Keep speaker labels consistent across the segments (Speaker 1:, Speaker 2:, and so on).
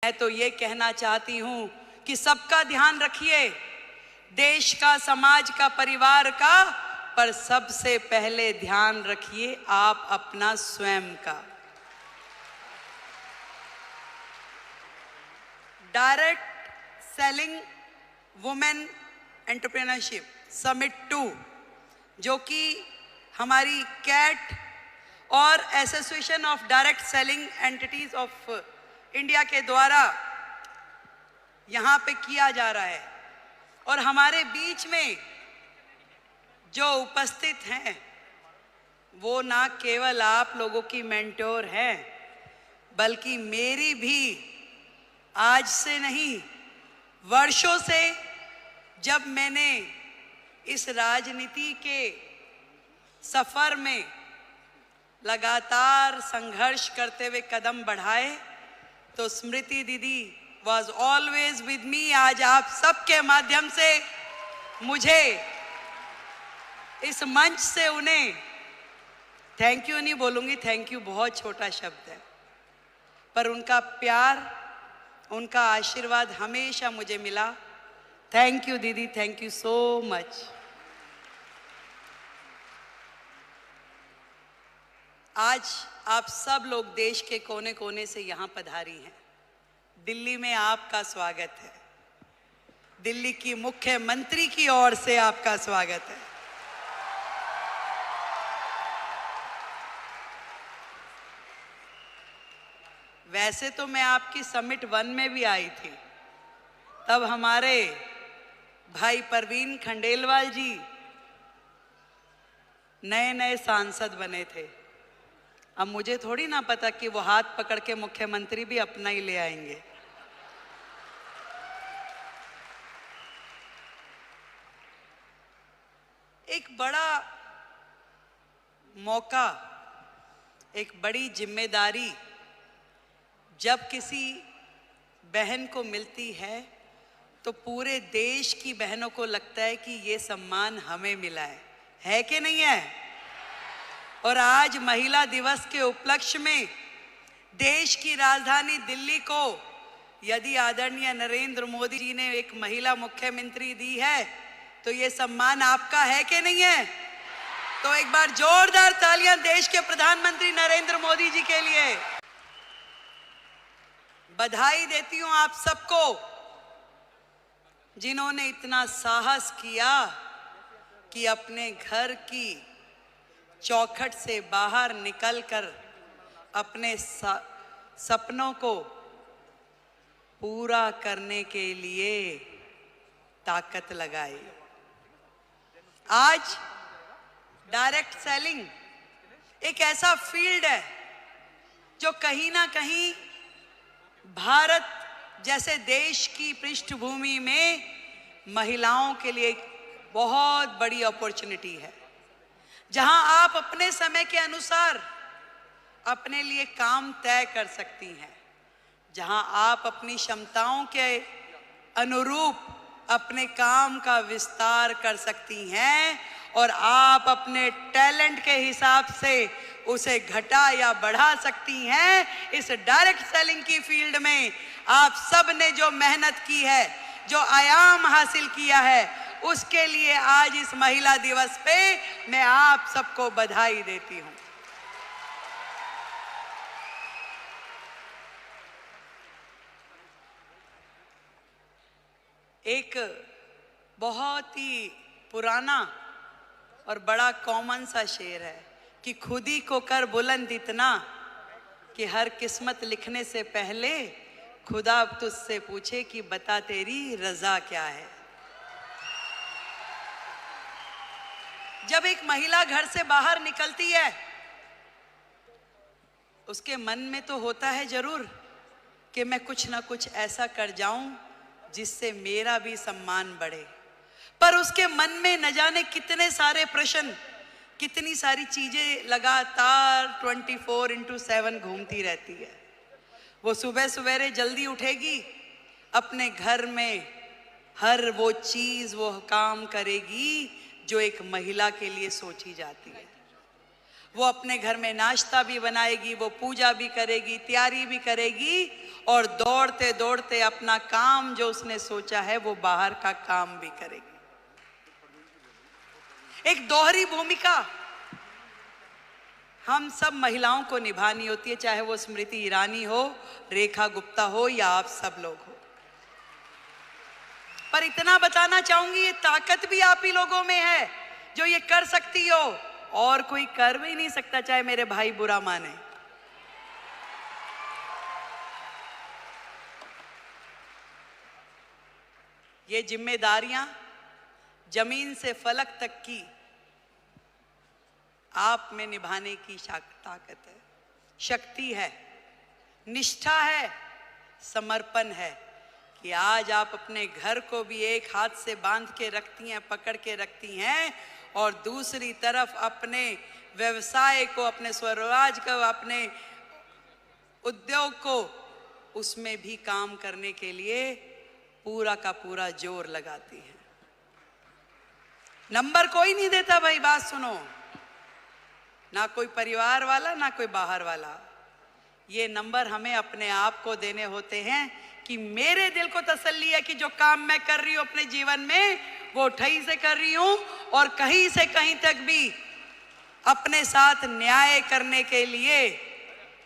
Speaker 1: मैं तो ये कहना चाहती हूं कि सबका ध्यान रखिए, देश का, समाज का, परिवार का, पर सबसे पहले ध्यान रखिए आप अपना स्वयं का। Direct selling women entrepreneurship summit 2, जो कि हमारी कैट और association of direct selling entities of India के द्वारा यहाँ पे किया जा रहा है। और हमारे बीच में जो उपस्थित हैं वो ना केवल आप लोगों की मेंटोर हैं, बल्कि मेरी भी आज से नहीं, वर्षों से जब मैंने इस राजनीति के सफर में लगातार संघर्ष करते हुए कदम बढ़ाए, तो स्मृति दीदी वॉज ऑलवेज विद मी। आज आप सबके माध्यम से मुझे इस मंच से उन्हें थैंक यू नहीं बोलूंगी, थैंक यू बहुत छोटा शब्द है, पर उनका प्यार, उनका आशीर्वाद हमेशा मुझे मिला। थैंक यू दीदी, थैंक यू सो मच। आज आप सब लोग देश के कोने कोने से यहाँ पधारी हैं। दिल्ली में आपका स्वागत है, दिल्ली की मुख्यमंत्री की ओर से आपका स्वागत है। वैसे तो मैं आपकी समिट 1 में भी आई थी, तब हमारे भाई परवीन खंडेलवाल जी नए नए सांसद बने थे। अब मुझे थोड़ी ना पता कि वो हाथ पकड़ के मुख्यमंत्री भी अपना ही ले आएंगे। एक बड़ा मौका, एक बड़ी जिम्मेदारी जब किसी बहन को मिलती है, तो पूरे देश की बहनों को लगता है कि ये सम्मान हमें मिला है कि नहीं है? और आज महिला दिवस के उपलक्ष्य में देश की राजधानी दिल्ली को यदि आदरणीय नरेंद्र मोदी जी ने एक महिला मुख्यमंत्री दी है, तो ये सम्मान आपका है कि नहीं है? तो एक बार जोरदार तालियां देश के प्रधानमंत्री नरेंद्र मोदी जी के लिए। बधाई देती हूं आप सबको, जिन्होंने इतना साहस किया कि अपने घर की चौखट से बाहर निकलकर अपने सपनों को पूरा करने के लिए ताकत लगाई। आज डायरेक्ट सेलिंग एक ऐसा फील्ड है जो कहीं ना कहीं भारत जैसे देश की पृष्ठभूमि में महिलाओं के लिए एक बहुत बड़ी अपॉर्चुनिटी है, जहां आप अपने समय के अनुसार अपने लिए काम तय कर सकती हैं, जहां आप अपनी क्षमताओं के अनुरूप अपने काम का विस्तार कर सकती हैं और आप अपने टैलेंट के हिसाब से उसे घटा या बढ़ा सकती हैं। इस डायरेक्ट सेलिंग की फील्ड में आप सब ने जो मेहनत की है, जो आयाम हासिल किया है, उसके लिए आज इस महिला दिवस पे मैं आप सबको बधाई देती हूं। एक बहुत ही पुराना और बड़ा कॉमन सा शेर है कि खुद ही को कर बुलंद इतना कि हर किस्मत लिखने से पहले खुदा तुझसे पूछे कि बता तेरी रजा क्या है। जब एक महिला घर से बाहर निकलती है, उसके मन में तो होता है जरूर कि मैं कुछ ना कुछ ऐसा कर जाऊं जिससे मेरा भी सम्मान बढ़े, पर उसके मन में न जाने कितने सारे प्रश्न, कितनी सारी चीजें लगातार 24/7 घूमती रहती है। वो सुबह सवेरे जल्दी उठेगी, अपने घर में हर वो चीज, वो काम करेगी जो एक महिला के लिए सोची जाती है। वो अपने घर में नाश्ता भी बनाएगी, वो पूजा भी करेगी, तैयारी भी करेगी और दौड़ते दौड़ते अपना काम जो उसने सोचा है वो बाहर का काम भी करेगी। एक दोहरी भूमिका हम सब महिलाओं को निभानी होती है, चाहे वो स्मृति ईरानी हो, रेखा गुप्ता हो या आप सब लोग हो। पर इतना बताना चाहूंगी, ये ताकत भी आप ही लोगों में है जो ये कर सकती हो, और कोई कर भी नहीं सकता, चाहे मेरे भाई बुरा माने। ये जिम्मेदारियां जमीन से फलक तक की आप में निभाने की ताकत है, शक्ति है, निष्ठा है, समर्पण है कि आज आप अपने घर को भी एक हाथ से बांध के रखती हैं, पकड़ के रखती हैं, और दूसरी तरफ अपने व्यवसाय को, अपने स्वरोजगार को, अपने उद्योग को, उसमें भी काम करने के लिए पूरा का पूरा जोर लगाती हैं। नंबर कोई नहीं देता भाई, बात सुनो, ना कोई परिवार वाला ना कोई बाहर वाला। ये नंबर हमें अपने आप को देने होते हैं कि मेरे दिल को तसल्ली है कि जो काम मैं कर रही हूं अपने जीवन में वो ठही से कर रही हूं, और कहीं से कहीं तक भी अपने साथ न्याय करने के लिए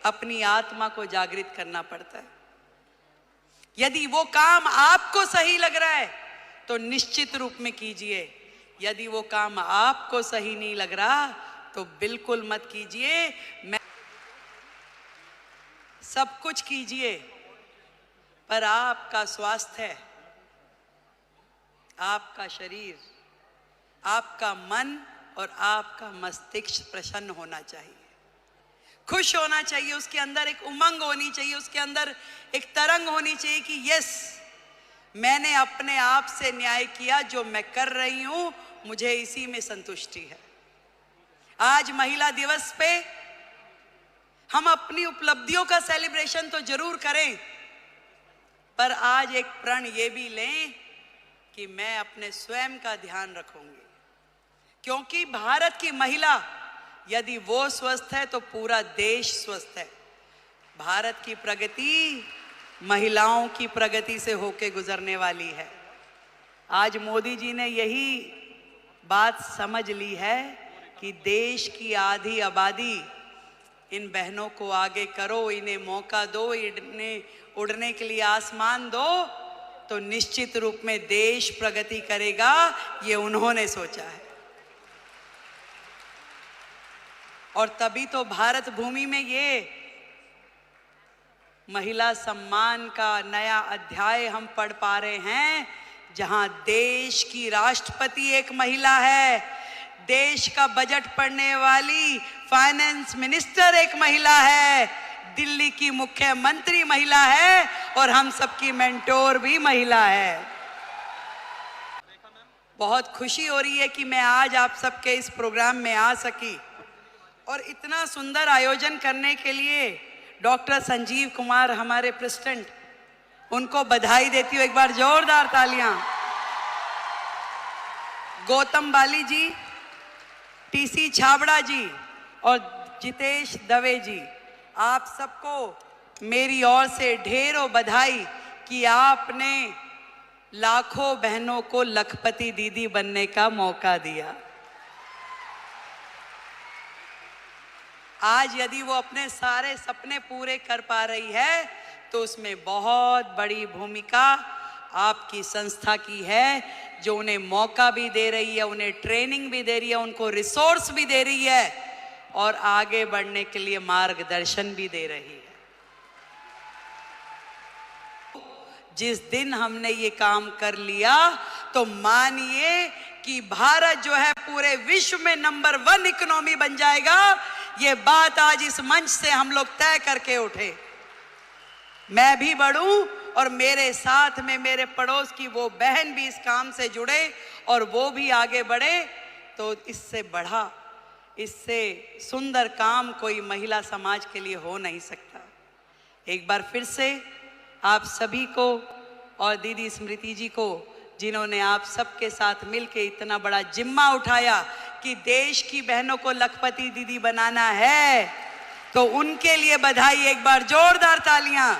Speaker 1: अपनी आत्मा को जागृत करना पड़ता है। यदि वो काम आपको सही लग रहा है तो निश्चित रूप में कीजिए, यदि वो काम आपको सही नहीं लग रहा तो बिल्कुल मत कीजिए। मैं सब कुछ कीजिए, पर आपका स्वास्थ्य, आपका शरीर, आपका मन और आपका मस्तिष्क प्रसन्न होना चाहिए, खुश होना चाहिए, उसके अंदर एक उमंग होनी चाहिए, उसके अंदर एक तरंग होनी चाहिए कि यस, मैंने अपने आप से न्याय किया, जो मैं कर रही हूं मुझे इसी में संतुष्टि है। आज महिला दिवस पे हम अपनी उपलब्धियों का सेलिब्रेशन तो जरूर करें, पर आज एक प्रण ये भी लें कि मैं अपने स्वयं का ध्यान रखूंगी, क्योंकि भारत की महिला यदि वो स्वस्थ है तो पूरा देश स्वस्थ है। भारत की प्रगति महिलाओं की प्रगति से होके गुजरने वाली है। आज मोदी जी ने यही बात समझ ली है कि देश की आधी आबादी, इन बहनों को आगे करो, इन्हें मौका दो, इन्हें उड़ने के लिए आसमान दो, तो निश्चित रूप में देश प्रगति करेगा। ये उन्होंने सोचा है, और तभी तो भारत भूमि में ये महिला सम्मान का नया अध्याय हम पढ़ पा रहे हैं, जहां देश की राष्ट्रपति एक महिला है, देश का बजट पढ़ने वाली फाइनेंस मिनिस्टर एक महिला है, दिल्ली की मुख्यमंत्री महिला है, और हम सबकी मेंटोर भी महिला है। बहुत खुशी हो रही है कि मैं आज आप सबके इस प्रोग्राम में आ सकी, और इतना सुंदर आयोजन करने के लिए डॉक्टर संजीव कुमार हमारे प्रेसिडेंट, उनको बधाई देती हूँ, एक बार जोरदार तालियां। गौतम बाली जी, टीसी छाबड़ा जी और जितेश दवे जी, आप सबको मेरी ओर से ढेरों बधाई कि आपने लाखों बहनों को लखपति दीदी बनने का मौका दिया। आज यदि वो अपने सारे सपने पूरे कर पा रही है तो उसमें बहुत बड़ी भूमिका आपकी संस्था की है, जो उन्हें मौका भी दे रही है, उन्हें ट्रेनिंग भी दे रही है, उनको रिसोर्स भी दे रही है, और आगे बढ़ने के लिए मार्गदर्शन भी दे रही है। जिस दिन हमने ये काम कर लिया तो मानिए कि भारत जो है पूरे विश्व में नंबर 1 इकोनॉमी बन जाएगा। ये बात आज इस मंच से हम लोग तय करके उठे। मैं भी बढ़ूं और मेरे साथ में मेरे पड़ोस की वो बहन भी इस काम से जुड़े और वो भी आगे बढ़े, तो इससे बढ़ा, इससे सुंदर काम कोई महिला समाज के लिए हो नहीं सकता। एक बार फिर से आप सभी को और दीदी स्मृति जी को, जिन्होंने आप सबके साथ मिलके इतना बड़ा जिम्मा उठाया कि देश की बहनों को लखपति दीदी बनाना है, तो उनके लिए बधाई, एक बार जोरदार तालियां।